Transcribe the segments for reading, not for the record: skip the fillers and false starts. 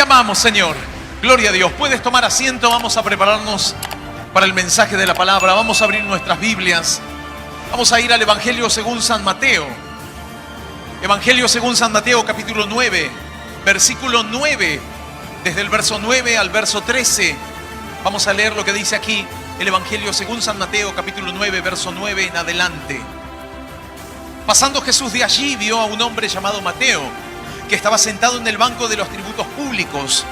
amamos, Señor. Gloria a Dios. Puedes tomar asiento. Vamos a prepararnos para el mensaje de la palabra. Vamos a abrir nuestras Biblias. Vamos a ir al Evangelio según San Mateo. Evangelio según San Mateo, capítulo 9, versículo 9. Desde el verso 9 al verso 13. Vamos a leer lo que dice aquí el Evangelio según San Mateo, capítulo 9, verso 9 en adelante. Pasando Jesús de allí, vio a un hombre llamado Mateo, que estaba sentado en el banco de los tributos públicos,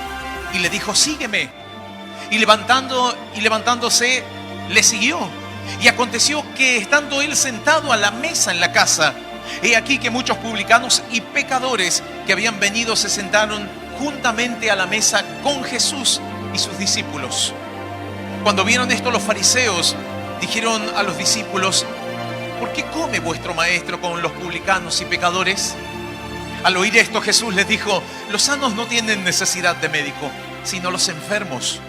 y le dijo: sígueme. Y levantándose, le siguió. Y aconteció que, estando él sentado a la mesa en la casa, he aquí que muchos publicanos y pecadores que habían venido se sentaron juntamente a la mesa con Jesús y sus discípulos. Cuando vieron esto, los fariseos dijeron a los discípulos: ¿por qué come vuestro maestro con los publicanos y pecadores? Al oír esto, Jesús les dijo: los sanos no tienen necesidad de médico, sino los enfermos.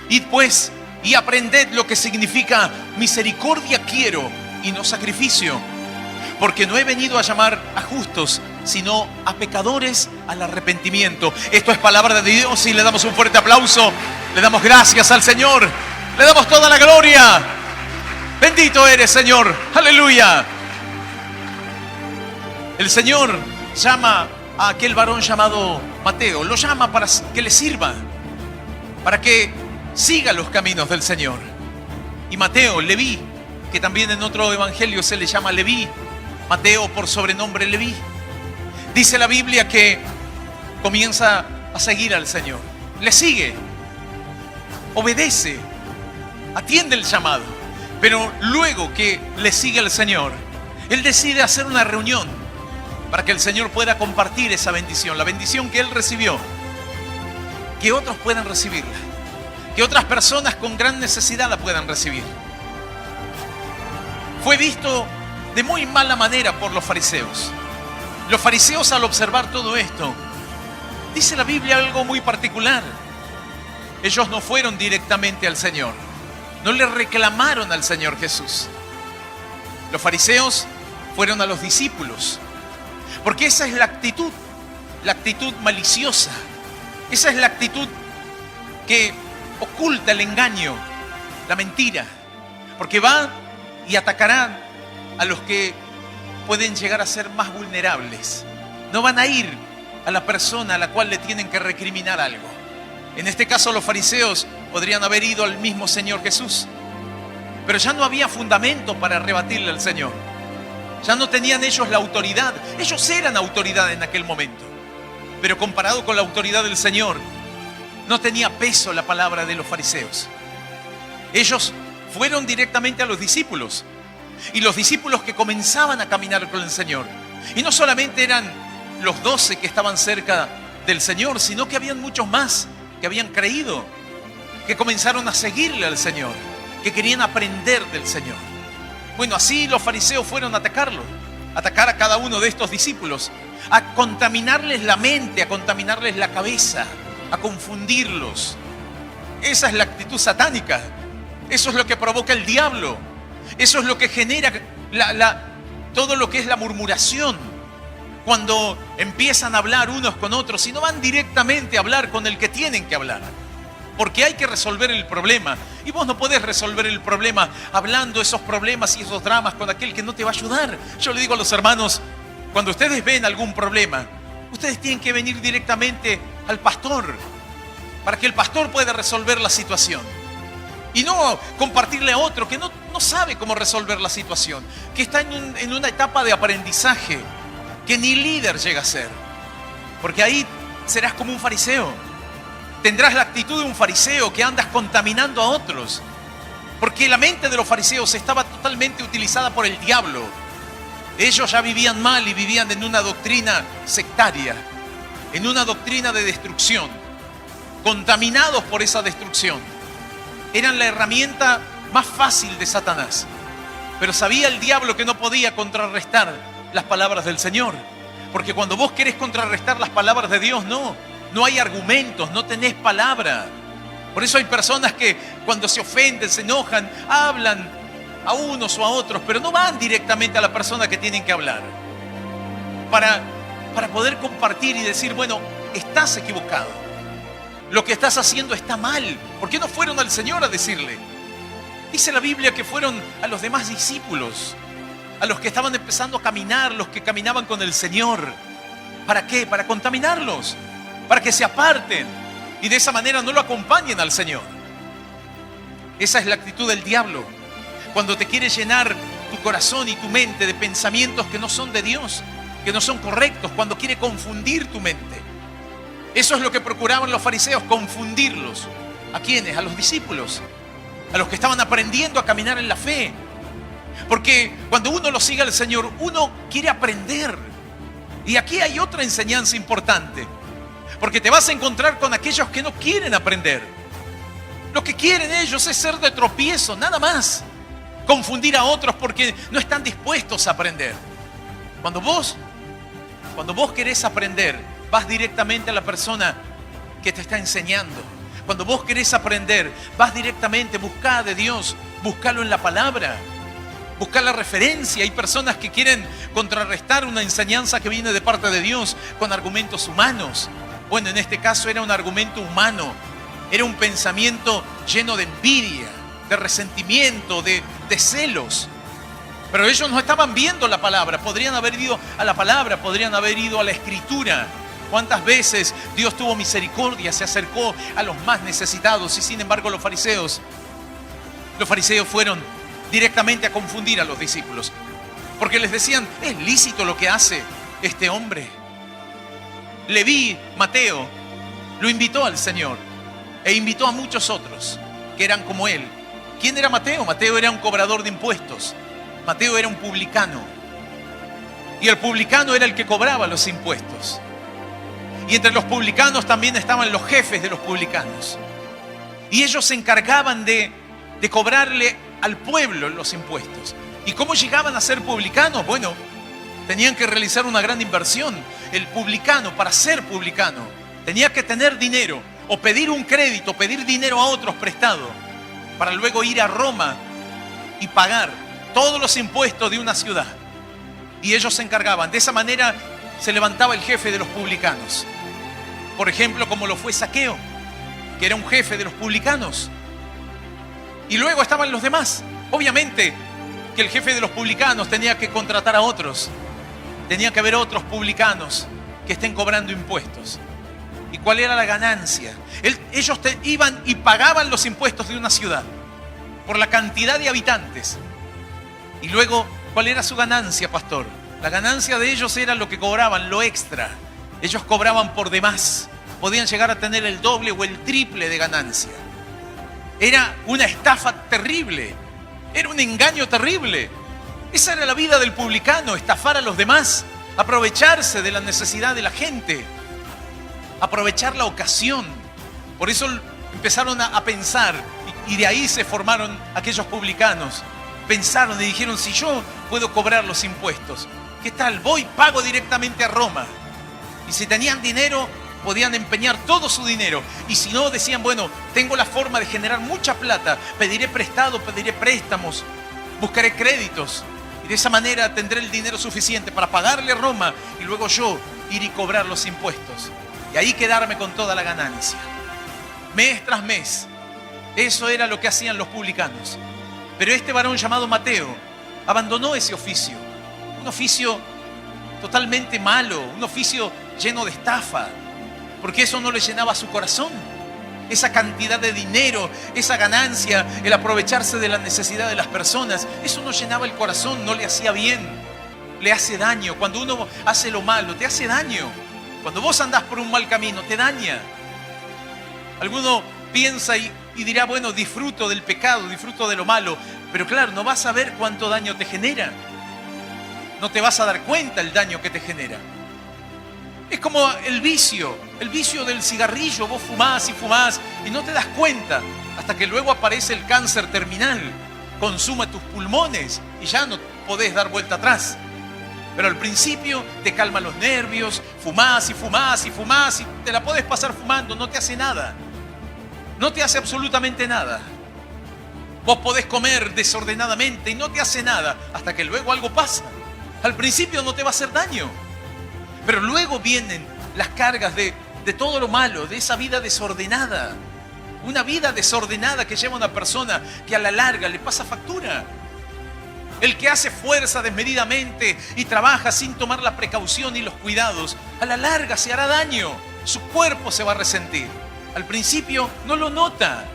Id pues y aprended lo que significa misericordia quiero y no sacrificio, porque no he venido a llamar a justos, sino a pecadores al arrepentimiento. Esto es palabra de Dios y le damos un fuerte aplauso. Le damos gracias al Señor. Le damos toda la gloria. Bendito eres, Señor. Aleluya. El Señor llama a aquel varón llamado Mateo. Lo llama para que le sirva, para que siga los caminos del Señor. Y Mateo, Leví, que también en otro evangelio se le llama Leví, Mateo por sobrenombre Leví, dice la Biblia que comienza a seguir al Señor. Le sigue, obedece, atiende el llamado. Pero luego que le sigue al Señor, él decide hacer una reunión para que el Señor pueda compartir esa bendición, la bendición que él recibió, que otros puedan recibirla, que otras personas con gran necesidad la puedan recibir. Fue visto de muy mala manera por los fariseos. Los fariseos, al observar todo esto, dice la Biblia algo muy particular. Ellos no fueron directamente al Señor, no le reclamaron al Señor Jesús. Los fariseos fueron a los discípulos, porque esa es la actitud maliciosa. Esa es la actitud que oculta el engaño, la mentira, porque va y atacará a los que pueden llegar a ser más vulnerables. No van a ir a la persona a la cual le tienen que recriminar algo. En este caso, los fariseos podrían haber ido al mismo Señor Jesús, pero ya no había fundamento para rebatirle al Señor. Ya no tenían ellos la autoridad. Ellos eran autoridad en aquel momento, pero comparado con la autoridad del Señor, no tenía peso la palabra de los fariseos. Ellos fueron directamente a los discípulos, y los discípulos que comenzaban a caminar con el Señor. Y no solamente eran los 12 que estaban cerca del Señor, sino que habían muchos más que habían creído, que comenzaron a seguirle al Señor, que querían aprender del Señor. Bueno, así los fariseos fueron a atacarlo, a atacar a cada uno de estos discípulos, a contaminarles la mente, a contaminarles la cabeza, a confundirlos. Esa es la actitud satánica. Eso es lo que provoca el diablo. Eso es lo que genera todo lo que es la murmuración. Cuando empiezan a hablar unos con otros y no van directamente a hablar con el que tienen que hablar. Porque hay que resolver el problema. Y vos no podés resolver el problema hablando esos problemas y esos dramas con aquel que no te va a ayudar. Yo le digo a los hermanos, cuando ustedes ven algún problema, ustedes tienen que venir directamente al pastor, para que el pastor pueda resolver la situación. Y no compartirle a otro que no sabe cómo resolver la situación, que está en una etapa de aprendizaje, que ni líder llega a ser. Porque ahí serás como un fariseo. Tendrás la actitud de un fariseo que andas contaminando a otros. Porque la mente de los fariseos estaba totalmente utilizada por el diablo. Ellos ya vivían mal y vivían en una doctrina sectaria, en una doctrina de destrucción, contaminados por esa destrucción. Eran la herramienta más fácil de Satanás. Pero sabía el diablo que no podía contrarrestar las palabras del Señor. Porque cuando vos querés contrarrestar las palabras de Dios, no hay argumentos, no tenés palabra. Por eso hay personas que cuando se ofenden, se enojan, hablan a unos o a otros, pero no van directamente a la persona que tienen que hablar. Para poder compartir y decir, bueno, estás equivocado. lo que estás haciendo está mal. ¿Por qué no fueron al Señor a decirle? Dice la Biblia que fueron a los demás discípulos, a los que estaban empezando a caminar, los que caminaban con el Señor. ¿Para qué? Para contaminarlos, para que se aparten y de esa manera no lo acompañen al Señor. Esa es la actitud del diablo, cuando te quiere llenar tu corazón y tu mente de pensamientos que no son de Dios, que no son correctos, cuando quiere confundir tu mente. Eso es lo que procuraban los fariseos, confundirlos. ¿A quiénes? A los discípulos, a los que estaban aprendiendo a caminar en la fe. Porque cuando uno lo sigue al Señor, uno quiere aprender. Y aquí hay otra enseñanza importante, porque te vas a encontrar con aquellos que no quieren aprender. Lo que quieren ellos es ser de tropiezo, nada más. Confundir a otros porque no están dispuestos a aprender. Cuando vos querés aprender, vas directamente a la persona que te está enseñando. Cuando vos querés aprender, vas directamente, buscá de Dios, buscalo en la palabra, buscá la referencia. Hay personas que quieren contrarrestar una enseñanza que viene de parte de Dios con argumentos humanos. Bueno, en este caso era un argumento humano, era un pensamiento lleno de envidia, de resentimiento, de celos. Pero ellos no estaban viendo la palabra. Podrían haber ido a la palabra, podrían haber ido a la Escritura. ¿Cuántas veces Dios tuvo misericordia, se acercó a los más necesitados? Y sin embargo los fariseos fueron directamente a confundir a los discípulos. Porque les decían, es lícito lo que hace este hombre. Leví, Mateo, lo invitó al Señor e invitó a muchos otros que eran como él. ¿Quién era Mateo? Mateo era un cobrador de impuestos. Mateo era un publicano. Y el publicano era el que cobraba los impuestos. Y entre los publicanos también estaban los jefes de los publicanos. Y ellos se encargaban de cobrarle al pueblo los impuestos. ¿Y cómo llegaban a ser publicanos? Bueno, tenían que realizar una gran inversión. El publicano, para ser publicano, tenía que tener dinero o pedir un crédito, pedir dinero a otros prestado, para luego ir a Roma y pagar todos los impuestos de una ciudad. Y ellos se encargaban. De esa manera se levantaba el jefe de los publicanos. Por ejemplo, como lo fue Zaqueo, que era un jefe de los publicanos. Y luego estaban los demás. Obviamente que el jefe de los publicanos tenía que contratar a otros. Tenía que haber otros publicanos que estén cobrando impuestos. ¿Y cuál era la ganancia? Ellos iban y pagaban los impuestos de una ciudad por la cantidad de habitantes. Y luego, ¿cuál era su ganancia, pastor? La ganancia de ellos era lo que cobraban, lo extra. Ellos cobraban por demás. Podían llegar a tener el doble o el triple de ganancia. Era una estafa terrible. Era un engaño terrible. Esa era la vida del publicano, estafar a los demás, aprovecharse de la necesidad de la gente, aprovechar la ocasión. Por eso empezaron a pensar, y de ahí se formaron aquellos publicanos. Pensaron y dijeron, si yo puedo cobrar los impuestos, ¿qué tal? Voy, pago directamente a Roma. Y si tenían dinero, podían empeñar todo su dinero. Y si no, decían, bueno, tengo la forma de generar mucha plata, pediré prestado, pediré préstamos, buscaré créditos. Y de esa manera tendré el dinero suficiente para pagarle a Roma y luego yo ir y cobrar los impuestos. Y ahí quedarme con toda la ganancia. Mes tras mes. Eso era lo que hacían los publicanos. Pero este varón llamado Mateo abandonó ese oficio. Un oficio totalmente malo, un oficio lleno de estafa, porque eso no le llenaba su corazón. Esa cantidad de dinero, esa ganancia, el aprovecharse de la necesidad de las personas, eso no llenaba el corazón, no le hacía bien, le hace daño. Cuando uno hace lo malo, te hace daño. Cuando vos andás por un mal camino, te daña. Alguno piensa y dirá, bueno, disfruto del pecado, disfruto de lo malo, pero claro, no vas a ver cuánto daño te genera. No te vas a dar cuenta el daño que te genera. Es como el vicio del cigarrillo. Vos fumás y fumás y no te das cuenta hasta que luego aparece el cáncer terminal, consume tus pulmones y ya no podés dar vuelta atrás. Pero al principio te calma los nervios, fumás y fumás y fumás y te la podés pasar fumando, no te hace nada. No te hace absolutamente nada. Vos podés comer desordenadamente y no te hace nada hasta que luego algo pasa. Al principio no te va a hacer daño, pero luego vienen las cargas de de todo lo malo, de esa vida desordenada. Una vida desordenada que lleva a una persona que a la larga le pasa factura. El que hace fuerza desmedidamente y trabaja sin tomar la precaución y los cuidados, a la larga se hará daño. Su cuerpo se va a resentir. Al principio no lo nota.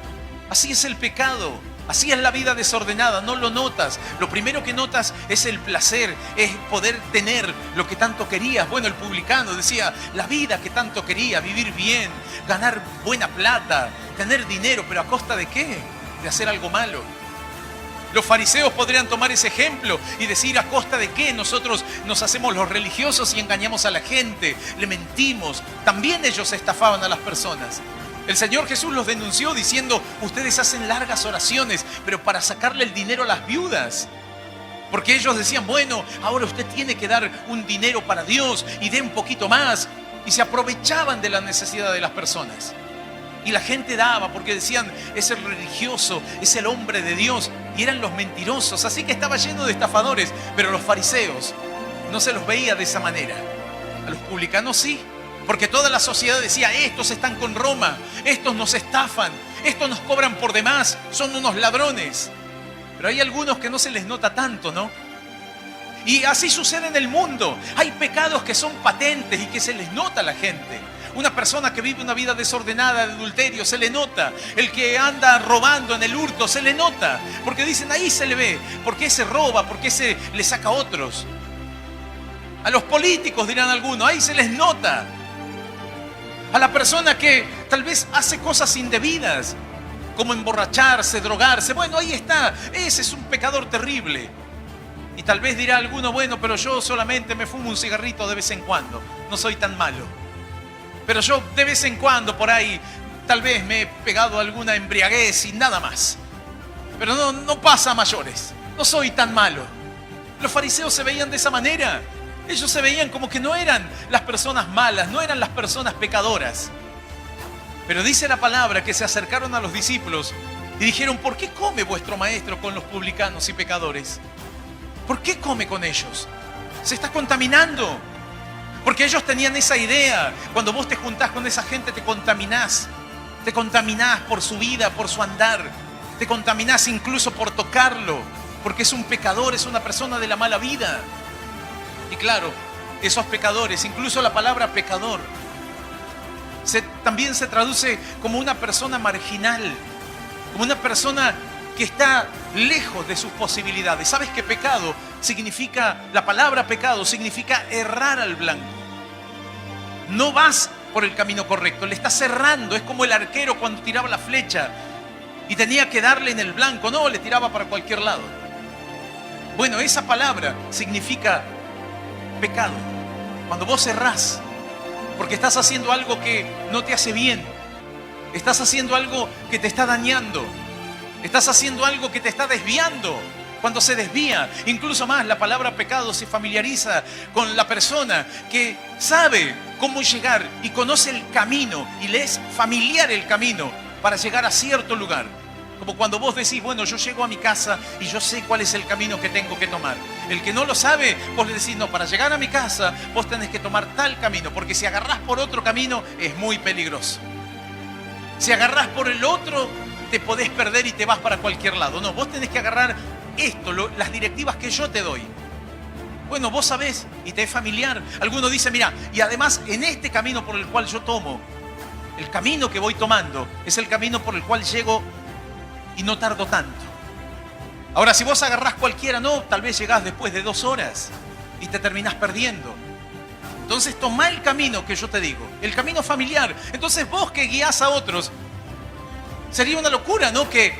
Así es el pecado. Así es la vida desordenada, no lo notas. Lo primero que notas es el placer, es poder tener lo que tanto querías. Bueno, el publicano decía, la vida que tanto quería, vivir bien, ganar buena plata, tener dinero, pero ¿a costa de qué? De hacer algo malo. Los fariseos podrían tomar ese ejemplo y decir, ¿a costa de qué nosotros nos hacemos los religiosos y engañamos a la gente? Le mentimos. También ellos estafaban a las personas. El Señor Jesús los denunció diciendo, ustedes hacen largas oraciones, pero para sacarle el dinero a las viudas. Porque ellos decían, bueno, ahora usted tiene que dar un dinero para Dios y dé un poquito más. Y se aprovechaban de la necesidad de las personas. Y la gente daba porque decían, es el religioso, es el hombre de Dios. Y eran los mentirosos, así que estaba lleno de estafadores. Pero los fariseos no se los veía de esa manera. A los publicanos sí. Porque toda la sociedad decía, estos están con Roma, estos nos estafan, estos nos cobran por demás, son unos ladrones. Pero hay algunos que no se les nota tanto, ¿no? Y así sucede en el mundo. Hay pecados que son patentes y que se les nota a la gente. Una persona que vive una vida desordenada de adulterio, se le nota. El que anda robando en el hurto, se le nota. Porque dicen, ahí se le ve. ¿Por qué se roba? ¿Por qué se le saca a otros? A los políticos, dirán algunos, ahí se les nota. A la persona que tal vez hace cosas indebidas, como emborracharse, drogarse. Bueno, ahí está. Ese es un pecador terrible. Y tal vez dirá alguno, bueno, pero yo solamente me fumo un cigarrito de vez en cuando. No soy tan malo. Pero yo de vez en cuando por ahí, tal vez me he pegado alguna embriaguez y nada más. Pero no pasa a mayores. No soy tan malo. Los fariseos se veían de esa manera. Ellos se veían como que no eran las personas malas, no eran las personas pecadoras. Pero dice la palabra que se acercaron a los discípulos y dijeron, ¿por qué come vuestro maestro con los publicanos y pecadores? ¿Por qué come con ellos? Se está contaminando. Porque ellos tenían esa idea. Cuando vos te juntás con esa gente te contaminás. Te contaminás por su vida, por su andar. Te contaminás incluso por tocarlo. Porque es un pecador, es una persona de la mala vida. Y claro, esos pecadores, incluso la palabra pecador, también se traduce como una persona marginal, como una persona que está lejos de sus posibilidades. ¿Sabes qué pecado significa? La palabra pecado significa errar al blanco. No vas por el camino correcto, le estás errando. Es como el arquero cuando tiraba la flecha y tenía que darle en el blanco. No, le tiraba para cualquier lado. Bueno, esa palabra significa pecado. Cuando vos errás, porque estás haciendo algo que no te hace bien, estás haciendo algo que te está dañando, estás haciendo algo que te está desviando. Cuando se desvía, incluso más, la palabra pecado se familiariza con la persona que sabe cómo llegar y conoce el camino y le es familiar el camino para llegar a cierto lugar. Como cuando vos decís, bueno, yo llego a mi casa y yo sé cuál es el camino que tengo que tomar. El que no lo sabe, vos le decís, no, para llegar a mi casa vos tenés que tomar tal camino, porque si agarrás por otro camino es muy peligroso. Si agarrás por el otro, te podés perder y te vas para cualquier lado. No, vos tenés que agarrar esto, las directivas que yo te doy. Bueno, vos sabés y te es familiar. Alguno dice, mira, y además en este camino por el cual yo tomo, el camino que voy tomando es el camino por el cual llego y no tardo tanto. Ahora, si vos agarrás cualquiera, no, tal vez llegás después de 2 horas y te terminás perdiendo. Entonces tomá el camino que yo te digo, el camino familiar. Entonces vos que guías a otros, sería una locura, ¿no? Que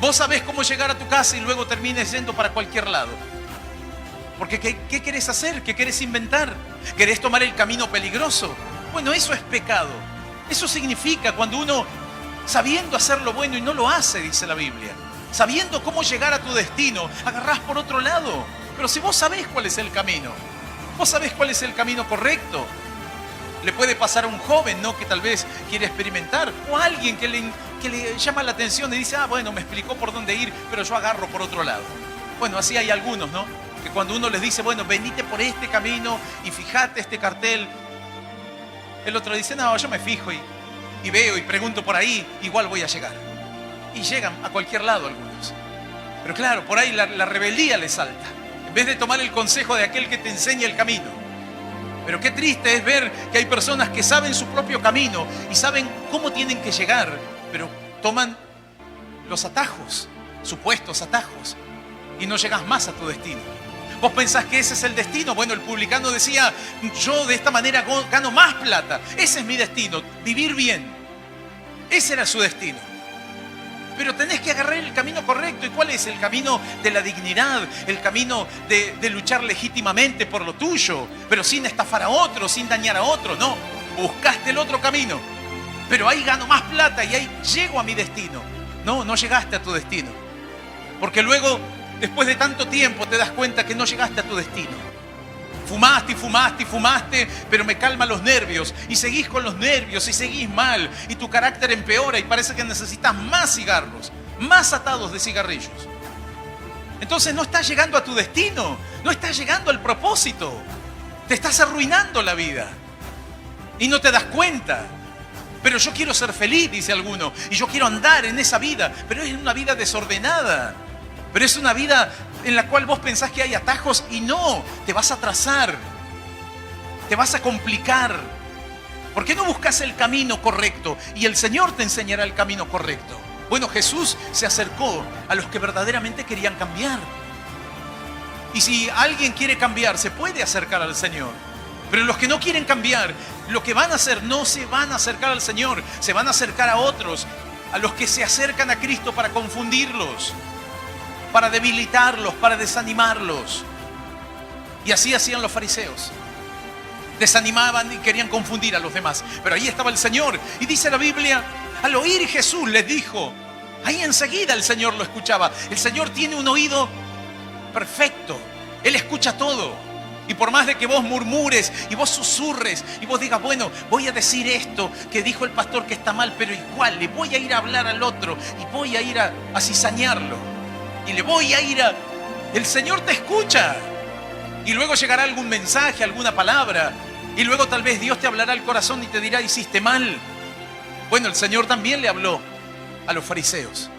vos sabés cómo llegar a tu casa y luego termines yendo para cualquier lado. Porque ¿qué querés hacer? ¿Qué querés inventar? ¿Querés tomar el camino peligroso? Bueno, eso es pecado. Eso significa cuando uno, sabiendo hacer lo bueno y no lo hace, dice la Biblia, sabiendo cómo llegar a tu destino, agarrás por otro lado. Pero si vos sabés cuál es el camino, vos sabés cuál es el camino correcto, le puede pasar a un joven, ¿no?, que tal vez quiere experimentar, o a alguien que le llama la atención y dice, bueno, me explicó por dónde ir, pero yo agarro por otro lado. Bueno, así hay algunos, ¿no?, que cuando uno les dice, bueno, venite por este camino y fíjate este cartel, El otro dice, no, yo me fijo y veo y pregunto por ahí, igual voy a llegar. Y llegan a cualquier lado algunos. Pero claro, por ahí la rebeldía les salta, en vez de tomar el consejo de aquel que te enseña el camino. Pero qué triste es ver que hay personas que saben su propio camino y saben cómo tienen que llegar, pero toman los atajos, supuestos atajos, y no llegas más a tu destino. ¿Vos pensás que ese es el destino? Bueno, el publicano decía, yo de esta manera gano más plata. Ese es mi destino, vivir bien. Ese era su destino. Pero tenés que agarrar el camino correcto. ¿Y cuál es? El camino de la dignidad, el camino de luchar legítimamente por lo tuyo, pero sin estafar a otro, sin dañar a otro. No, buscaste el otro camino. Pero ahí gano más plata y ahí llego a mi destino. No, no llegaste a tu destino. Porque luego, después de tanto tiempo, te das cuenta que no llegaste a tu destino. Fumaste y fumaste y fumaste, pero me calman los nervios. Y seguís con los nervios y seguís mal. Y tu carácter empeora y parece que necesitas más cigarros, más atados de cigarrillos. Entonces no estás llegando a tu destino, no estás llegando al propósito. Te estás arruinando la vida. Y no te das cuenta. Pero yo quiero ser feliz, dice alguno. Y yo quiero andar en esa vida. Pero es una vida desordenada. Pero es una vida en la cual vos pensás que hay atajos y no, te vas a atrasar, te vas a complicar. ¿Por qué no buscas el camino correcto? Y el Señor te enseñará el camino correcto. Bueno, Jesús se acercó a los que verdaderamente querían cambiar. Y si alguien quiere cambiar, se puede acercar al Señor. Pero los que no quieren cambiar, lo que van a hacer, no se van a acercar al Señor, se van a acercar a otros, a los que se acercan a Cristo para confundirlos, para debilitarlos, para desanimarlos. Y así hacían los fariseos. Desanimaban y querían confundir a los demás. Pero ahí estaba el Señor. Y dice la Biblia, al oír Jesús les dijo, ahí enseguida el Señor lo escuchaba. El Señor tiene un oído perfecto. Él escucha todo. Y por más de que vos murmures y vos susurres y vos digas, bueno, voy a decir esto que dijo el pastor que está mal, pero igual le voy a ir a hablar al otro y voy a ir a cizañarlo. Y le voy a ir a... El Señor te escucha. Y luego llegará algún mensaje, alguna palabra. Y luego tal vez Dios te hablará al corazón y te dirá, hiciste mal. Bueno, el Señor también le habló a los fariseos.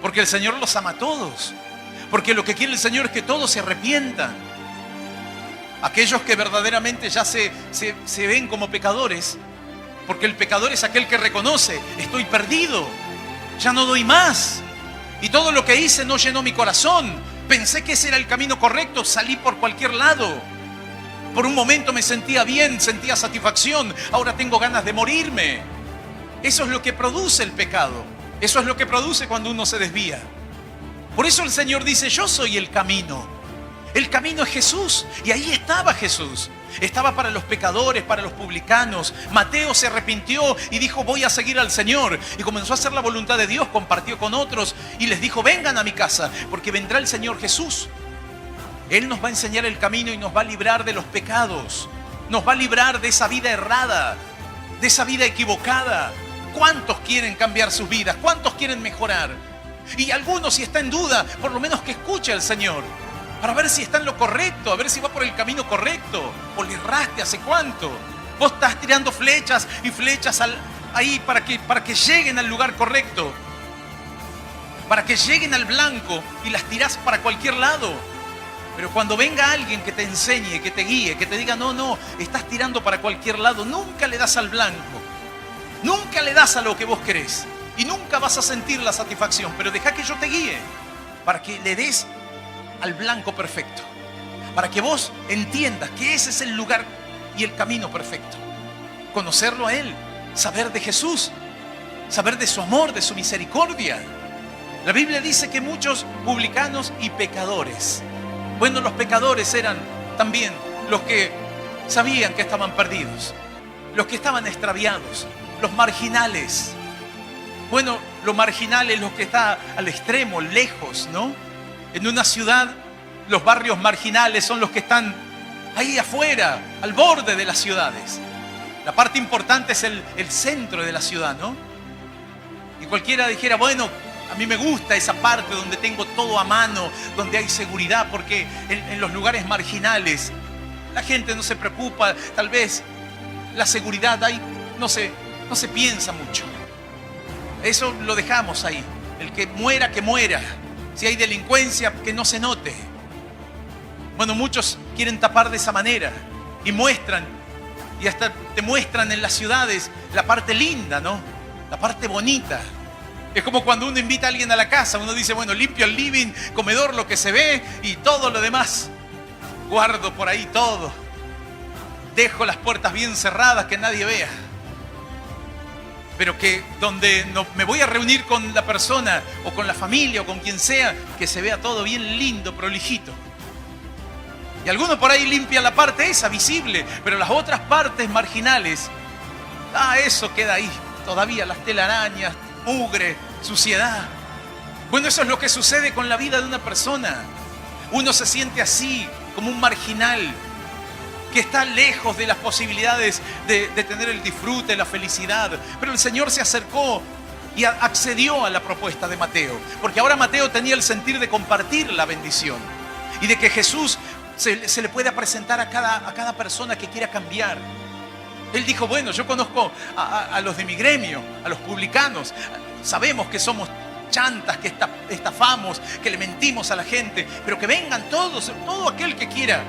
Porque el Señor los ama a todos. Porque lo que quiere el Señor es que todos se arrepientan. Aquellos que verdaderamente ya se ven como pecadores. Porque el pecador es aquel que reconoce, estoy perdido. Ya no doy más. Y todo lo que hice no llenó mi corazón. Pensé que ese era el camino correcto. Salí por cualquier lado. Por un momento me sentía bien, sentía satisfacción. Ahora tengo ganas de morirme. Eso es lo que produce el pecado. Eso es lo que produce cuando uno se desvía. Por eso el Señor dice, yo soy el camino. El camino es Jesús. Y ahí estaba Jesús. Estaba para los pecadores, para los publicanos. Mateo se arrepintió y dijo, voy a seguir al Señor. Y comenzó a hacer la voluntad de Dios, compartió con otros y les dijo, vengan a mi casa, porque vendrá el Señor Jesús. Él nos va a enseñar el camino y nos va a librar de los pecados. Nos va a librar de esa vida errada, de esa vida equivocada. ¿Cuántos quieren cambiar sus vidas? ¿Cuántos quieren mejorar? Y algunos, si está en duda, por lo menos que escuche al Señor. Para ver si está en lo correcto, a ver si va por el camino correcto. O le erraste hace cuánto. Vos estás tirando flechas y flechas ahí para que lleguen al lugar correcto. Para que lleguen al blanco y las tirás para cualquier lado. Pero cuando venga alguien que te enseñe, que te guíe, que te diga, no, estás tirando para cualquier lado, nunca le das al blanco. Nunca le das a lo que vos querés. Y nunca vas a sentir la satisfacción. Pero deja que yo te guíe para que le des al blanco perfecto, para que vos entiendas que ese es el lugar y el camino perfecto. Conocerlo a Él, saber de Jesús, saber de su amor, de su misericordia. La Biblia dice que muchos publicanos y pecadores. Bueno, los pecadores eran también los que sabían que estaban perdidos, los que estaban extraviados, los marginales. Bueno, los marginales, los que están al extremo, lejos, ¿no? En una ciudad, los barrios marginales son los que están ahí afuera, al borde de las ciudades. La parte importante es el centro de la ciudad, ¿no? Y cualquiera dijera, bueno, a mí me gusta esa parte donde tengo todo a mano, donde hay seguridad, porque en los lugares marginales la gente no se preocupa, tal vez la seguridad, hay no se piensa mucho. Eso lo dejamos ahí. El que muera, que muera. Si hay delincuencia, que no se note. Bueno, muchos quieren tapar de esa manera y muestran, y hasta te muestran en las ciudades la parte linda, ¿no? La parte bonita. Es como cuando uno invita a alguien a la casa, uno dice, bueno, limpio el living, comedor, lo que se ve y todo lo demás. Guardo por ahí todo. Dejo las puertas bien cerradas, que nadie vea. Pero que donde no, me voy a reunir con la persona o con la familia o con quien sea, que se vea todo bien lindo, prolijito. Y algunos por ahí limpian la parte esa, visible, pero las otras partes marginales, eso queda ahí. Todavía las telarañas, mugre, suciedad. Bueno, eso es lo que sucede con la vida de una persona. Uno se siente así, como un marginal, que está lejos de las posibilidades de tener el disfrute, la felicidad. Pero el Señor se acercó y accedió a la propuesta de Mateo. Porque ahora Mateo tenía el sentir de compartir la bendición. Y de que Jesús se le pueda presentar a cada persona que quiera cambiar. Él dijo, bueno, yo conozco a los de mi gremio, a los publicanos. Sabemos que somos chantas, que estafamos, que le mentimos a la gente. Pero que vengan todos, todo aquel que quiera.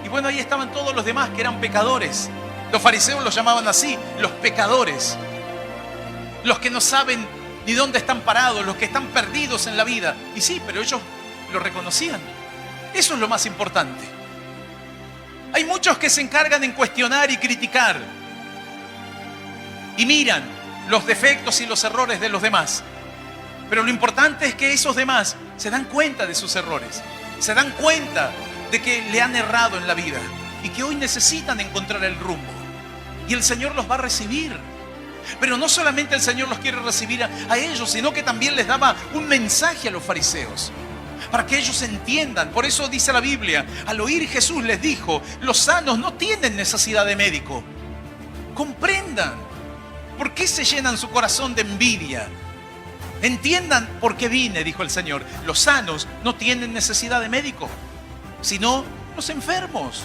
Y bueno, ahí estaban todos los demás que eran pecadores. Los fariseos los llamaban así, los pecadores. Los que no saben ni dónde están parados, los que están perdidos en la vida. Y sí, pero ellos lo reconocían. Eso es lo más importante. Hay muchos que se encargan en cuestionar y criticar. Y miran los defectos y los errores de los demás. Pero lo importante es que esos demás se dan cuenta de sus errores. Se dan cuenta de que le han errado en la vida y que hoy necesitan encontrar el rumbo. Y el Señor los va a recibir. Pero no solamente el Señor los quiere recibir a ellos, sino que también les daba un mensaje a los fariseos, para que ellos entiendan. Por eso dice la Biblia, al oír Jesús les dijo, los sanos no tienen necesidad de médico. Comprendan. ¿Por qué se llenan su corazón de envidia? Entiendan por qué vine, dijo el Señor. Los sanos no tienen necesidad de médico, sino los enfermos.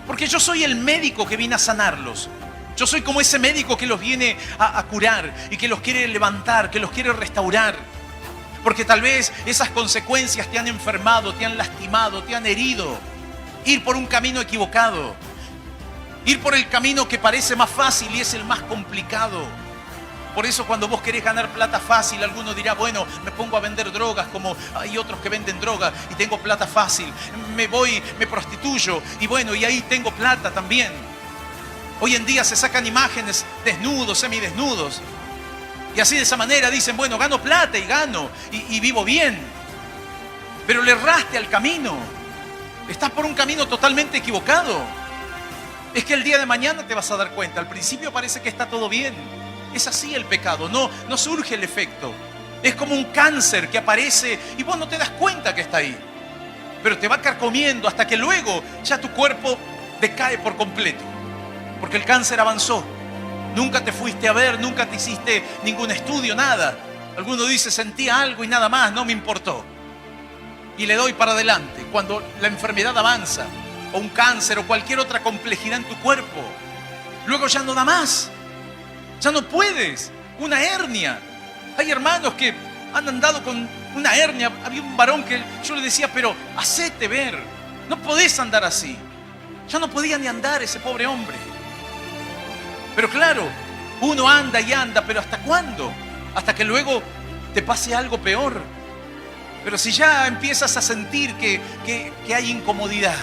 Porque yo soy el médico que vine a sanarlos. Yo soy como ese médico que los viene a curar y que los quiere levantar, que los quiere restaurar. Porque tal vez esas consecuencias te han enfermado, te han lastimado, te han herido. Ir por un camino equivocado. Ir por el camino que parece más fácil y es el más complicado. Por eso cuando vos querés ganar plata fácil, alguno dirá, bueno, me pongo a vender drogas como hay otros que venden drogas y tengo plata fácil. Me voy, me prostituyo y bueno, y ahí tengo plata también. Hoy en día se sacan imágenes desnudos, semidesnudos. Y así de esa manera dicen, bueno, gano plata y gano y vivo bien. Pero le erraste al camino. Estás por un camino totalmente equivocado. Es que el día de mañana te vas a dar cuenta. Al principio parece que está todo bien. Es así el pecado, no surge el efecto. Es como un cáncer que aparece y vos no te das cuenta que está ahí. Pero te va carcomiendo hasta que luego ya tu cuerpo decae por completo. Porque el cáncer avanzó. Nunca te fuiste a ver, nunca te hiciste ningún estudio, nada. Alguno dice, sentía algo y nada más, no me importó. Y le doy para adelante. Cuando la enfermedad avanza, o un cáncer o cualquier otra complejidad en tu cuerpo, luego ya no da más. Ya no puedes. Una hernia. Hay hermanos que han andado con una hernia. Había un varón que yo le decía, pero hacete ver. No podés andar así. Ya no podía ni andar ese pobre hombre. Pero claro, uno anda y anda, pero ¿hasta cuándo? Hasta que luego te pase algo peor. Pero si ya empiezas a sentir que hay incomodidad,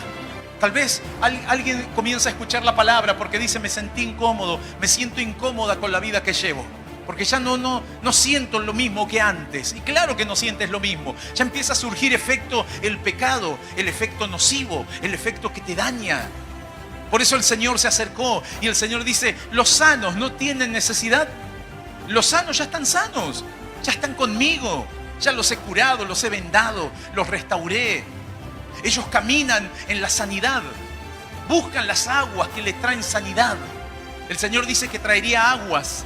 tal vez alguien comienza a escuchar la palabra porque dice, me sentí incómodo, me siento incómoda con la vida que llevo. Porque ya no siento lo mismo que antes. Y claro que no sientes lo mismo. Ya empieza a surgir el pecado, el efecto nocivo, el efecto que te daña. Por eso el Señor se acercó y el Señor dice, los sanos no tienen necesidad. Los sanos ya están sanos, ya están conmigo. Ya los he curado, los he vendado, los restauré. Ellos caminan en la sanidad. Buscan las aguas que les traen sanidad. El Señor dice que traería aguas.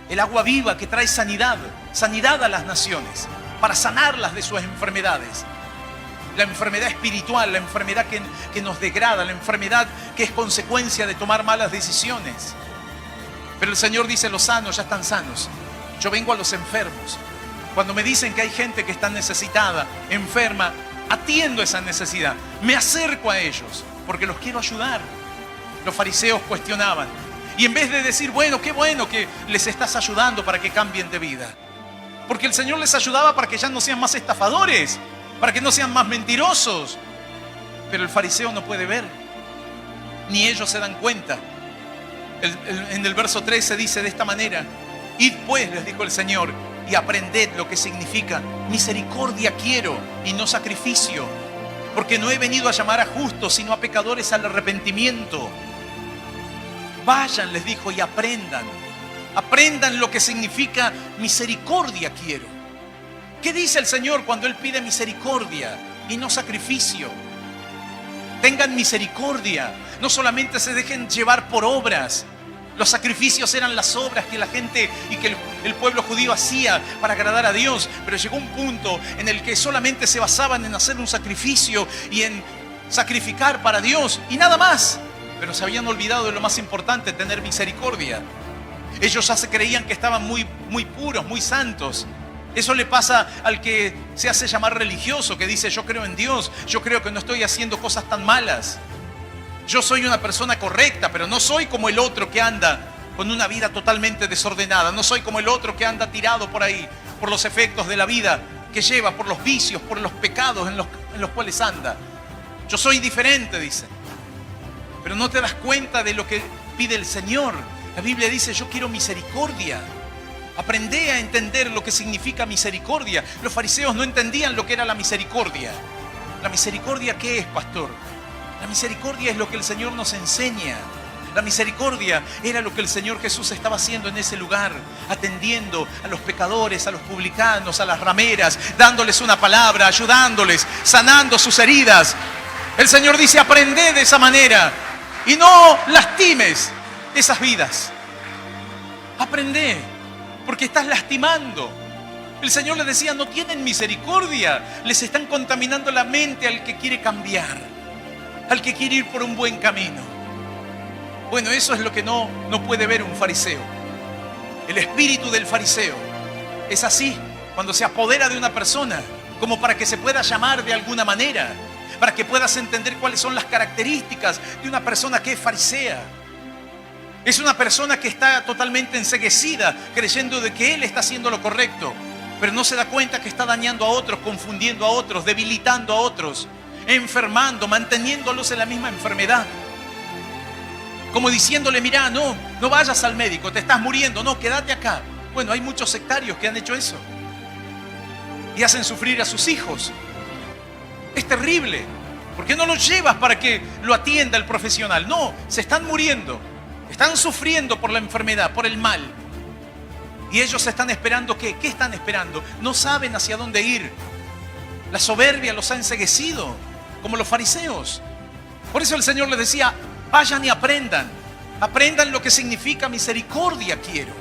El agua viva que trae sanidad. Sanidad a las naciones. Para sanarlas de sus enfermedades. La enfermedad espiritual, la enfermedad que nos degrada, la enfermedad que es consecuencia de tomar malas decisiones. Pero el Señor dice, los sanos ya están sanos. Yo vengo a los enfermos. Cuando me dicen que hay gente que está necesitada, enferma, atiendo esa necesidad. Me acerco a ellos porque los quiero ayudar. Los fariseos cuestionaban. Y en vez de decir, bueno, qué bueno que les estás ayudando para que cambien de vida. Porque el Señor les ayudaba para que ya no sean más estafadores, para que no sean más mentirosos. Pero el fariseo no puede ver, ni ellos se dan cuenta. En el verso 13 dice de esta manera: id pues, les dijo el Señor, y aprended lo que significa misericordia quiero y no sacrificio, porque no he venido a llamar a justos sino a pecadores al arrepentimiento. Vayan, les dijo, y aprendan lo que significa misericordia quiero. ¿Qué dice el Señor cuando Él pide misericordia y no sacrificio? Tengan misericordia, no solamente se dejen llevar por obras. Los sacrificios eran las obras que la gente y que el pueblo judío hacía para agradar a Dios. Pero llegó un punto en el que solamente se basaban en hacer un sacrificio y en sacrificar para Dios y nada más. Pero se habían olvidado de lo más importante, tener misericordia. Ellos ya se creían que estaban muy puros, muy santos. Eso le pasa al que se hace llamar religioso, que dice, yo creo en Dios, yo creo que no estoy haciendo cosas tan malas. Yo soy una persona correcta, pero no soy como el otro que anda con una vida totalmente desordenada. No soy como el otro que anda tirado por ahí, por los efectos de la vida que lleva, por los vicios, por los pecados en los cuales anda. Yo soy diferente, dice. Pero no te das cuenta de lo que pide el Señor. La Biblia dice, yo quiero misericordia. Aprendé a entender lo que significa misericordia. Los fariseos no entendían lo que era la misericordia. ¿La misericordia qué es, pastor? La misericordia es lo que el Señor nos enseña. La misericordia era lo que el Señor Jesús estaba haciendo en ese lugar, atendiendo a los pecadores, a los publicanos, a las rameras, dándoles una palabra, ayudándoles, sanando sus heridas. El Señor dice, aprende de esa manera y no lastimes esas vidas. Aprende, porque estás lastimando. El Señor les decía, no tienen misericordia, les están contaminando la mente al que quiere cambiar, al que quiere ir por un buen camino. Bueno, eso es lo que no puede ver un fariseo. El espíritu del fariseo es así, cuando se apodera de una persona, como para que se pueda llamar de alguna manera, para que puedas entender cuáles son las características de una persona que es farisea. Es una persona que está totalmente enceguecida, creyendo de que él está haciendo lo correcto, pero no se da cuenta que está dañando a otros, confundiendo a otros, debilitando a otros, enfermando, manteniéndolos en la misma enfermedad. Como diciéndole, mira, no vayas al médico, te estás muriendo, no, quédate acá. Bueno, hay muchos sectarios que han hecho eso y hacen sufrir a sus hijos. Es terrible. ¿Por qué no los llevas para que lo atienda el profesional? No, se están muriendo, están sufriendo por la enfermedad, por el mal. Y ellos están esperando, ¿qué? ¿Qué están esperando? No saben hacia dónde ir. La soberbia los ha enceguecido, como los fariseos. Por eso el Señor les decía, vayan y aprendan. Aprendan lo que significa misericordia quiero.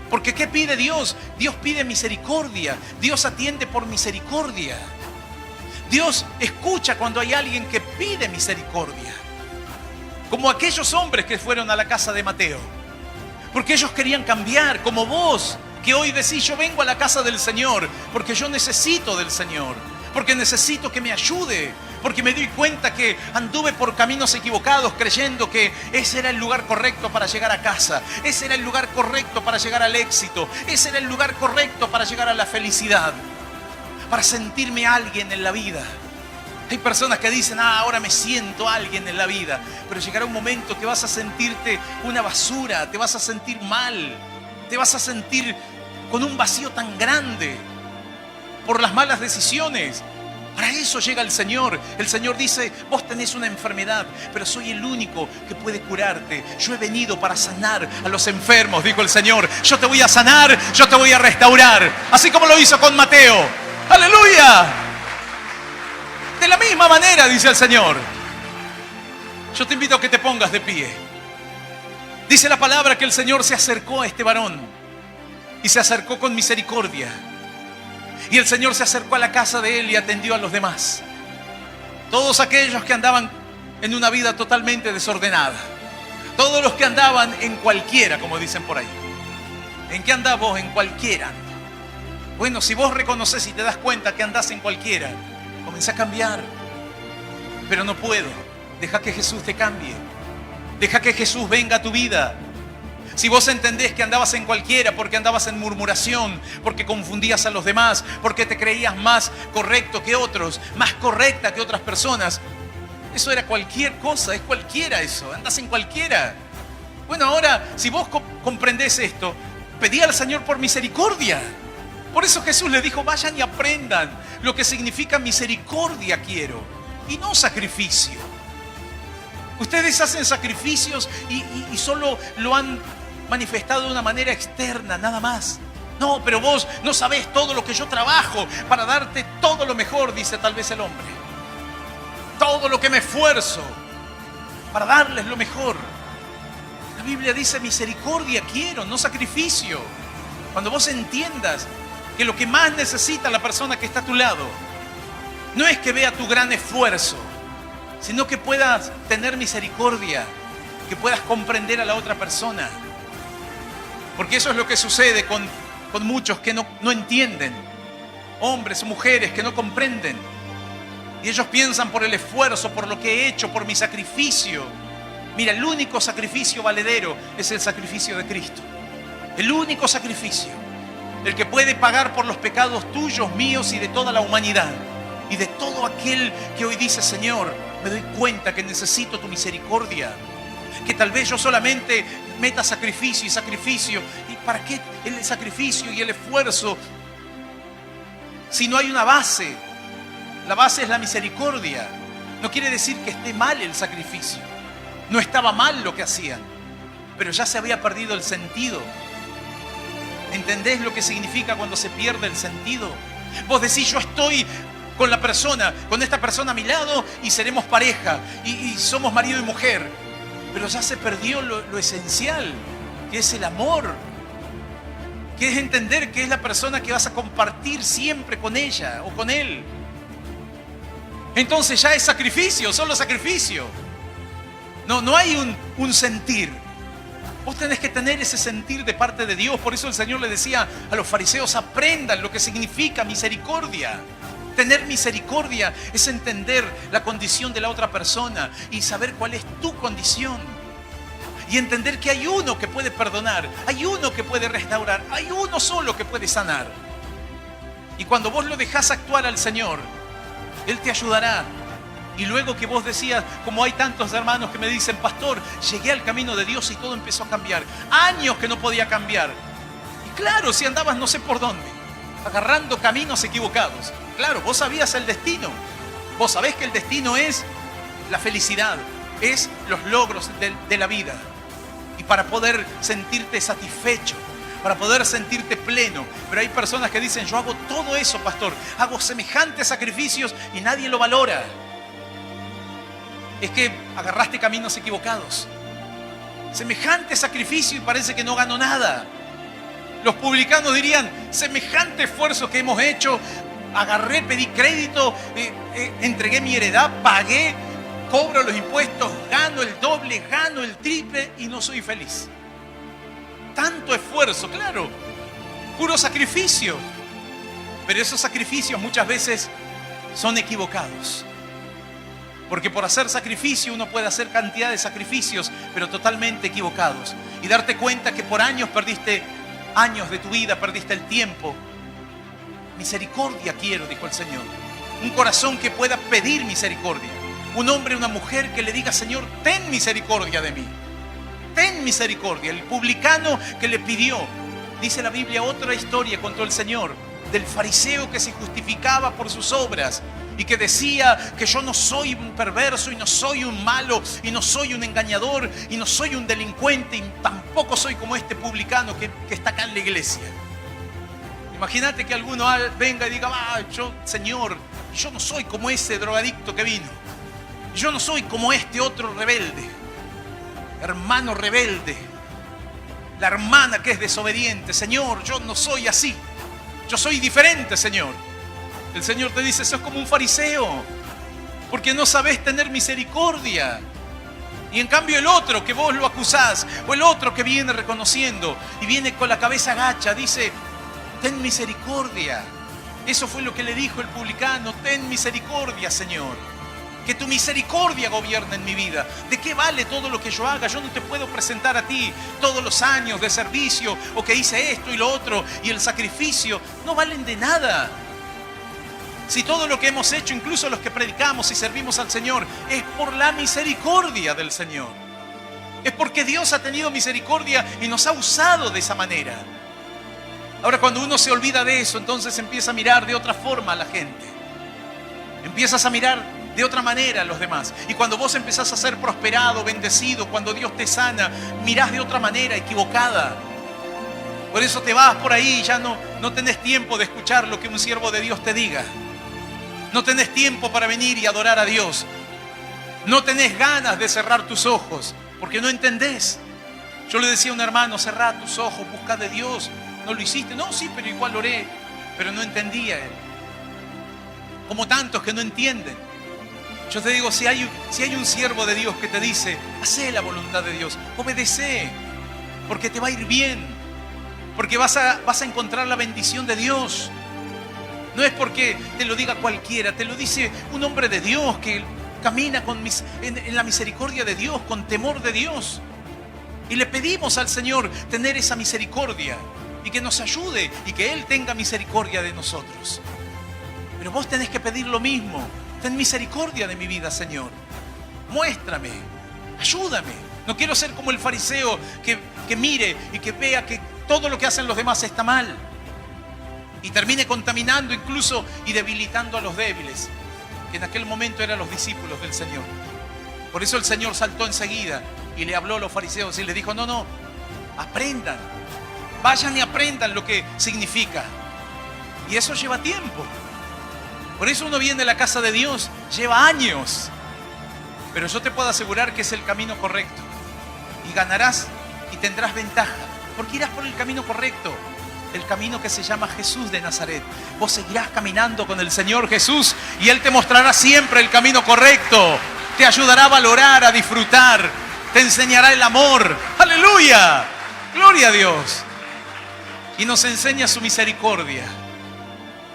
Porque ¿qué pide Dios? Dios pide misericordia. Dios atiende por misericordia. Dios escucha cuando hay alguien que pide misericordia. Como aquellos hombres que fueron a la casa de Mateo. Porque ellos querían cambiar, como vos, que hoy decís, yo vengo a la casa del Señor, porque yo necesito del Señor, porque necesito que me ayude, porque me doy cuenta que anduve por caminos equivocados creyendo que ese era el lugar correcto para llegar a casa, ese era el lugar correcto para llegar al éxito, ese era el lugar correcto para llegar a la felicidad, para sentirme alguien en la vida. Hay personas que dicen, ahora me siento alguien en la vida, pero llegará un momento que vas a sentirte una basura, te vas a sentir mal, te vas a sentir con un vacío tan grande por las malas decisiones. Para eso llega el Señor. El Señor dice, vos tenés una enfermedad, pero soy el único que puede curarte. Yo he venido para sanar a los enfermos, dijo el Señor. Yo te voy a sanar, yo te voy a restaurar, así como lo hizo con Mateo. ¡Aleluya! De la misma manera, dice el Señor. Yo te invito a que te pongas de pie. Dice la palabra que el Señor se acercó a este varón y se acercó con misericordia. Y el Señor se acercó a la casa de él y atendió a los demás. Todos aquellos que andaban en una vida totalmente desordenada. Todos los que andaban en cualquiera, como dicen por ahí. ¿En qué andás vos? En cualquiera. Bueno, si vos reconoces y te das cuenta que andás en cualquiera, comenzá a cambiar. Pero no puedo. Deja que Jesús te cambie. Deja que Jesús venga a tu vida. Si vos entendés que andabas en cualquiera porque andabas en murmuración, porque confundías a los demás, porque te creías más correcto que otros, más correcta que otras personas, eso era cualquier cosa, es cualquiera eso, andás en cualquiera. Bueno, ahora, si vos comprendés esto, pedí al Señor por misericordia. Por eso Jesús le dijo, vayan y aprendan lo que significa misericordia quiero, y no sacrificio. Ustedes hacen sacrificios y solo lo han manifestado de una manera externa, nada más. No, pero vos no sabés todo lo que yo trabajo para darte todo lo mejor, dice tal vez el hombre. Todo lo que me esfuerzo para darles lo mejor. La Biblia dice misericordia quiero, no sacrificio. Cuando vos entiendas que lo que más necesita la persona que está a tu lado no es que vea tu gran esfuerzo, sino que puedas tener misericordia, que puedas comprender a la otra persona. Porque eso es lo que sucede con muchos que no entienden. Hombres o mujeres que no comprenden. Y ellos piensan por el esfuerzo, por lo que he hecho, por mi sacrificio. Mira, el único sacrificio valedero es el sacrificio de Cristo. El único sacrificio. El que puede pagar por los pecados tuyos, míos y de toda la humanidad. Y de todo aquel que hoy dice, Señor, me doy cuenta que necesito tu misericordia. Que tal vez yo solamente meta sacrificio y sacrificio. ¿Y para qué el sacrificio y el esfuerzo si no hay una base? La base es la misericordia. No quiere decir que esté mal el sacrificio. No estaba mal lo que hacían, pero ya se había perdido el sentido. ¿Entendés lo que significa cuando se pierde el sentido? Vos decís, yo estoy con la persona, con esta persona a mi lado y seremos pareja y somos marido y mujer. Pero ya se perdió lo esencial, que es el amor. Que es entender que es la persona que vas a compartir siempre con ella o con él. Entonces ya es sacrificio, solo sacrificio. No hay un sentir. Vos tenés que tener ese sentir de parte de Dios. Por eso el Señor le decía a los fariseos, aprendan lo que significa misericordia. Tener misericordia es entender la condición de la otra persona y saber cuál es tu condición. Y entender que hay uno que puede perdonar, hay uno que puede restaurar, hay uno solo que puede sanar. Y cuando vos lo dejás actuar al Señor, Él te ayudará. Y luego que vos decías, como hay tantos hermanos que me dicen, pastor, llegué al camino de Dios y todo empezó a cambiar. Años que no podía cambiar. Y claro, si andabas no sé por dónde, agarrando caminos equivocados. Claro, vos sabías el destino. Vos sabés que el destino es la felicidad, es los logros de la vida. Y para poder sentirte satisfecho, para poder sentirte pleno. Pero hay personas que dicen, yo hago todo eso, pastor. Hago semejantes sacrificios y nadie lo valora. Es que agarraste caminos equivocados. Semejante sacrificio y parece que no gano nada. Los publicanos dirían, semejante esfuerzo que hemos hecho, agarré, pedí crédito, entregué mi heredad, pagué, cobro los impuestos, gano el doble, gano el triple y no soy feliz. Tanto esfuerzo, claro, puro sacrificio. Pero esos sacrificios muchas veces son equivocados. Porque por hacer sacrificio uno puede hacer cantidad de sacrificios, pero totalmente equivocados. Y darte cuenta que por años perdiste años de tu vida, perdiste el tiempo. Misericordia quiero, dijo el Señor. Un corazón que pueda pedir misericordia. Un hombre, una mujer que le diga, Señor, ten misericordia de mí. Ten misericordia. El publicano que le pidió, dice la Biblia, otra historia contó el Señor, del fariseo que se justificaba por sus obras y que decía que yo no soy un perverso y no soy un malo y no soy un engañador y no soy un delincuente y tampoco soy como este publicano que está acá en la iglesia. Imagínate que alguno venga y diga, yo, Señor, yo no soy como ese drogadicto que vino. Yo no soy como este otro rebelde, hermano rebelde, la hermana que es desobediente. Señor, yo no soy así. Yo soy diferente, Señor. El Señor te dice, sos como un fariseo, porque no sabés tener misericordia. Y en cambio el otro que vos lo acusás, o el otro que viene reconociendo y viene con la cabeza agacha, dice, ten misericordia. Eso fue lo que le dijo el publicano, ten misericordia, Señor. Que tu misericordia gobierne en mi vida. ¿De qué vale todo lo que yo haga? Yo no te puedo presentar a ti todos los años de servicio, o que hice esto y lo otro, y el sacrificio. No valen de nada. Si todo lo que hemos hecho, incluso los que predicamos y servimos al Señor, es por la misericordia del Señor. Es porque Dios ha tenido misericordia y nos ha usado de esa manera. Ahora, cuando uno se olvida de eso, entonces empieza a mirar de otra forma a la gente. Empiezas a mirar de otra manera a los demás. Y cuando vos empezás a ser prosperado, bendecido, cuando Dios te sana, mirás de otra manera, equivocada. Por eso te vas por ahí y ya no tenés tiempo de escuchar lo que un siervo de Dios te diga. No tenés tiempo para venir y adorar a Dios. No tenés ganas de cerrar tus ojos, porque no entendés. Yo le decía a un hermano, cerrá tus ojos, busca de Dios. ¿No lo hiciste? No, sí, pero igual oré. Pero no entendía él. Como tantos que no entienden. Yo te digo, si hay un siervo de Dios que te dice, hacé la voluntad de Dios, obedecé, porque te va a ir bien, porque vas a encontrar la bendición de Dios. No es porque te lo diga cualquiera, te lo dice un hombre de Dios que camina en la misericordia de Dios, con temor de Dios. Y le pedimos al Señor tener esa misericordia y que nos ayude y que Él tenga misericordia de nosotros. Pero vos tenés que pedir lo mismo. Ten misericordia de mi vida, Señor. Muéstrame, ayúdame. No quiero ser como el fariseo que mire y que vea que todo lo que hacen los demás está mal. Y termine contaminando incluso y debilitando a los débiles, que en aquel momento eran los discípulos del Señor. Por eso el Señor saltó enseguida y le habló a los fariseos y les dijo, no, aprendan. Vayan y aprendan lo que significa. Y eso lleva tiempo. Por eso uno viene a la casa de Dios, lleva años. Pero yo te puedo asegurar que es el camino correcto. Y ganarás y tendrás ventaja, porque irás por el camino correcto. El camino que se llama Jesús de Nazaret. Vos seguirás caminando con el Señor Jesús y Él te mostrará siempre el camino correcto. Te ayudará a valorar, a disfrutar. Te enseñará el amor. ¡Aleluya! ¡Gloria a Dios! Y nos enseña su misericordia,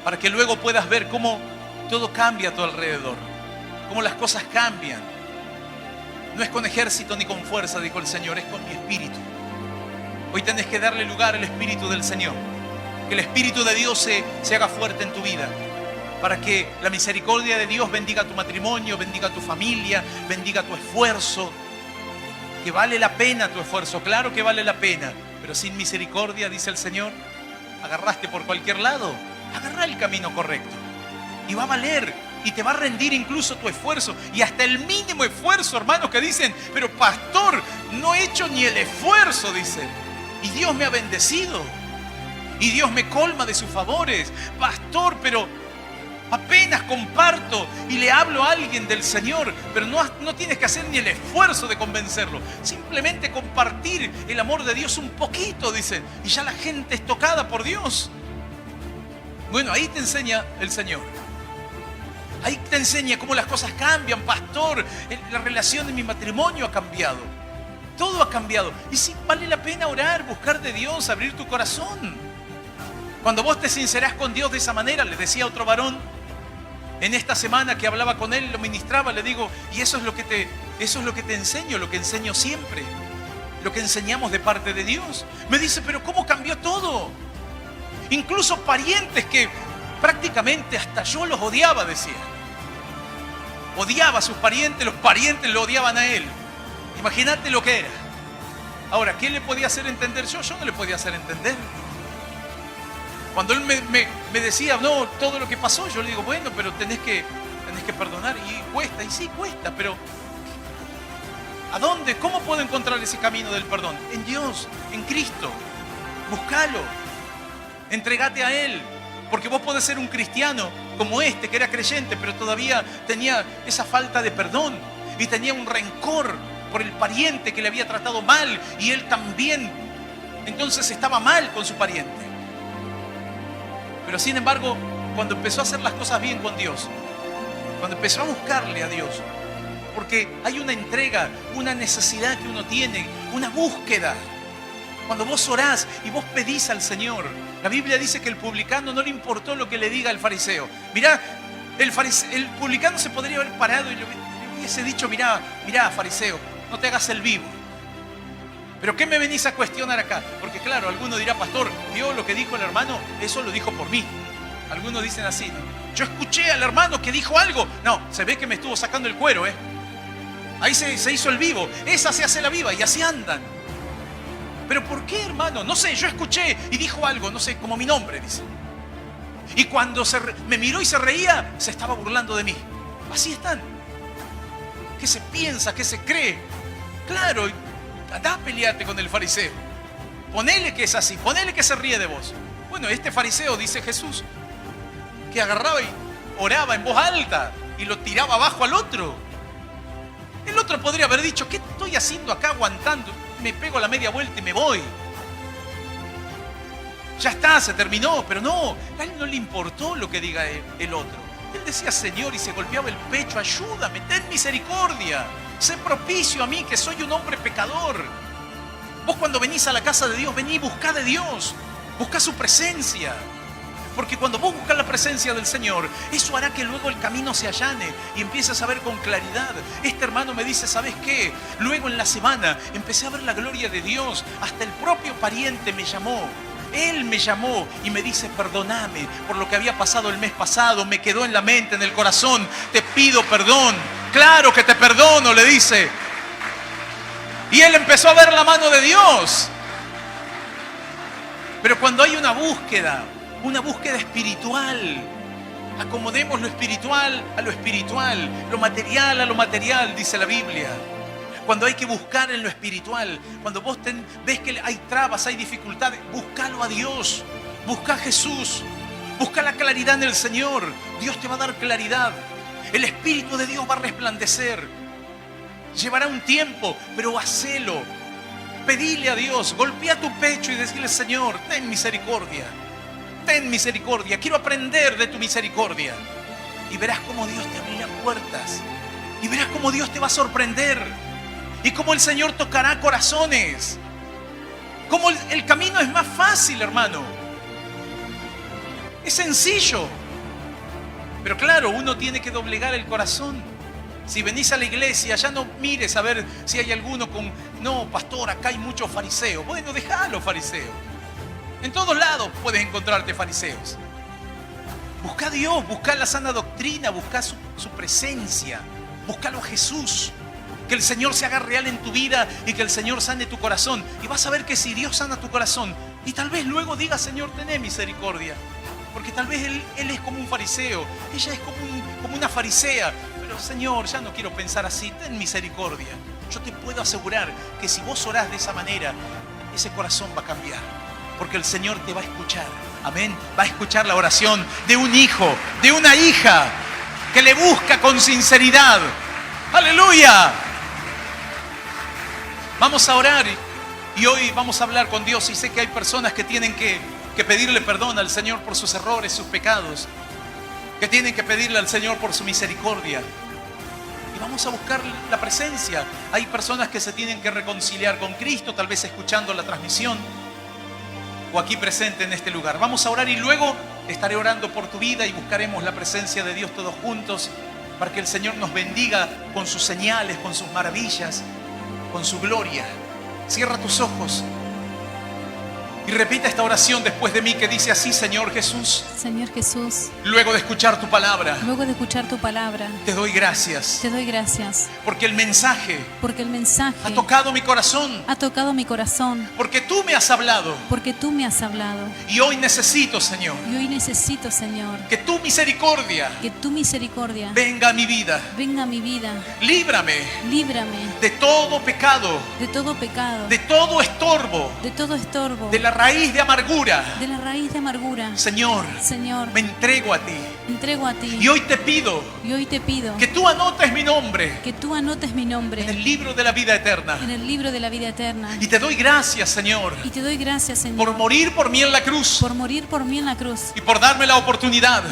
para que luego puedas ver cómo todo cambia a tu alrededor, cómo las cosas cambian. No es con ejército ni con fuerza, dijo el Señor, es con mi espíritu. Hoy tenés que darle lugar al Espíritu del Señor, que el Espíritu de Dios se haga fuerte en tu vida, para que la misericordia de Dios bendiga tu matrimonio, bendiga tu familia, bendiga tu esfuerzo, que vale la pena tu esfuerzo, claro que vale la pena, pero sin misericordia, dice el Señor, agarraste por cualquier lado. Agarra el camino correcto y va a valer y te va a rendir incluso tu esfuerzo y hasta el mínimo esfuerzo, hermanos, que dicen, pero pastor, no he hecho ni el esfuerzo, dicen, y Dios me ha bendecido y Dios me colma de sus favores, pastor, pero apenas comparto y le hablo a alguien del Señor, pero no tienes que hacer ni el esfuerzo de convencerlo, simplemente compartir el amor de Dios un poquito, dicen, y ya la gente es tocada por Dios. Bueno, ahí te enseña el Señor. Ahí te enseña cómo las cosas cambian, pastor. La relación de mi matrimonio ha cambiado. Todo ha cambiado. Y sí, vale la pena orar, buscar de Dios, abrir tu corazón. Cuando vos te sincerás con Dios de esa manera, le decía a otro varón, en esta semana que hablaba con él, lo ministraba, le digo, y eso es lo que te enseño, lo que enseño siempre. Lo que enseñamos de parte de Dios. Me dice, pero ¿cómo cambió todo? Incluso parientes que prácticamente hasta yo los odiaba, decía. Odiaba a sus parientes, los parientes lo odiaban a él. Imagínate lo que era. Ahora, ¿qué le podía hacer entender yo? Yo no le podía hacer entender. Cuando él me decía, no, todo lo que pasó, yo le digo, bueno, pero tenés que perdonar. Y cuesta, y sí cuesta, pero ¿a dónde? ¿Cómo puedo encontrar ese camino del perdón? En Dios, en Cristo. Búscalo. Entregate a Él, porque vos podés ser un cristiano como este, que era creyente, pero todavía tenía esa falta de perdón y tenía un rencor por el pariente que le había tratado mal y él también, entonces estaba mal con su pariente. Pero sin embargo, cuando empezó a hacer las cosas bien con Dios, cuando empezó a buscarle a Dios, Porque hay una entrega, una necesidad que uno tiene, una búsqueda. Cuando vos orás y vos pedís al Señor, la Biblia dice que el publicano no le importó lo que le diga el fariseo. Mirá, el publicano se podría haber parado y le hubiese dicho, mirá, fariseo, no te hagas el vivo. ¿Pero qué me venís a cuestionar acá? Porque claro, alguno dirá, pastor, ¿vio lo que dijo el hermano? Eso lo dijo por mí. Algunos dicen así, ¿no? Yo escuché al hermano que dijo algo. No, se ve que me estuvo sacando el cuero, ¿eh? Ahí se hizo el vivo. Esa se hace la viva y así andan. ¿Pero por qué, hermano? No sé, yo escuché y dijo algo, no sé, como mi nombre, dice. Y cuando me miró y se reía, se estaba burlando de mí. Así están. ¿Qué se piensa? ¿Qué se cree? Claro, andá a pelearte con el fariseo. Ponele que es así, ponele que se ríe de vos. Bueno, este fariseo, dice Jesús, que agarraba y oraba en voz alta y lo tiraba abajo al otro. El otro podría haber dicho, ¿qué estoy haciendo acá aguantando? Me pego la media vuelta y me voy. Ya está, se terminó. Pero no, a él no le importó lo que diga el otro. Él decía, Señor, y se golpeaba el pecho, ayúdame, ten misericordia. Sé propicio a mí, que soy un hombre pecador. Vos cuando venís a la casa de Dios, vení, buscá de Dios. Buscá su presencia. Porque cuando vos buscas la presencia del Señor, eso hará que luego el camino se allane y empieces a ver con claridad. Este hermano me dice, ¿sabes qué? Luego en la semana empecé a ver la gloria de Dios. Hasta el propio pariente me llamó. Él me llamó y me dice, perdóname por lo que había pasado el mes pasado. Me quedó en la mente, en el corazón. Te pido perdón. Claro que te perdono, le dice. Y él empezó a ver la mano de Dios. Pero cuando hay una búsqueda espiritual, acomodemos lo espiritual a lo espiritual, lo material a lo material, dice la Biblia. Cuando hay que buscar en lo espiritual, cuando vos ves que hay trabas, hay dificultades, búscalo a Dios, busca a Jesús, busca la claridad en el Señor. Dios te va a dar claridad, el Espíritu de Dios va a resplandecer. Llevará un tiempo, pero hacelo. Pedile a Dios, golpea tu pecho y decirle, Señor, ten misericordia. Ten misericordia, quiero aprender de tu misericordia. Y verás cómo Dios te abrirá puertas. Y verás cómo Dios te va a sorprender. Y cómo el Señor tocará corazones. Cómo el camino es más fácil, hermano. Es sencillo. Pero claro, uno tiene que doblegar el corazón. Si venís a la iglesia, ya no mires a ver si hay alguno con... No, pastor, acá hay muchos fariseos. Bueno, dejá a los fariseos. En todos lados puedes encontrarte fariseos. Busca a Dios, busca la sana doctrina, busca su presencia. Búscalo a Jesús. Que el Señor se haga real en tu vida y que el Señor sane tu corazón. Y vas a ver que si Dios sana tu corazón, y tal vez luego diga, Señor, tené misericordia. Porque tal vez él es como un fariseo, ella es como una farisea. Pero Señor, ya no quiero pensar así, ten misericordia. Yo te puedo asegurar que si vos orás de esa manera, ese corazón va a cambiar. Porque el Señor te va a escuchar. Amén. Va a escuchar la oración de un hijo, de una hija que le busca con sinceridad. ¡Aleluya! Vamos a orar y hoy vamos a hablar con Dios. Y sé que hay personas que tienen que pedirle perdón al Señor por sus errores, sus pecados. Que tienen que pedirle al Señor por su misericordia. Y vamos a buscar la presencia. Hay personas que se tienen que reconciliar con Cristo, tal vez escuchando la transmisión o aquí presente en este lugar. Vamos a orar y luego estaré orando por tu vida y buscaremos la presencia de Dios todos juntos para que el Señor nos bendiga con sus señales, con sus maravillas, con su gloria. Cierra tus ojos y repita esta oración después de mí que dice así: Señor Jesús, Señor Jesús, luego de escuchar tu palabra, te doy gracias. Te doy gracias porque el mensaje ha tocado mi corazón, porque tú me has hablado, y hoy necesito, Señor, que tu misericordia venga a mi vida. Líbrame de todo pecado, de todo estorbo, de la raíz de amargura. Señor, me entrego a ti. Y hoy te pido que tú anotes mi nombre en el libro de la vida eterna. Y te doy gracias, Señor, por morir por mí en la cruz y por darme la oportunidad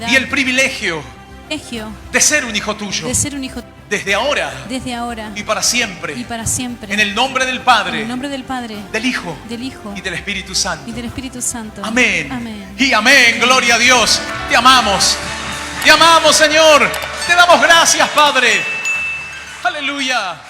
y el privilegio privilegio de ser un hijo tuyo. de ser un hijo Desde ahora desde ahora y para siempre. y para siempre. En el nombre del En Padre, el nombre del Padre, del Hijo del Hijo y del Espíritu Santo. y del Espíritu Santo. Amén. Amén. Y amén. Gloria a Dios. Te amamos. Te amamos, Señor. Te damos gracias, Padre. Aleluya.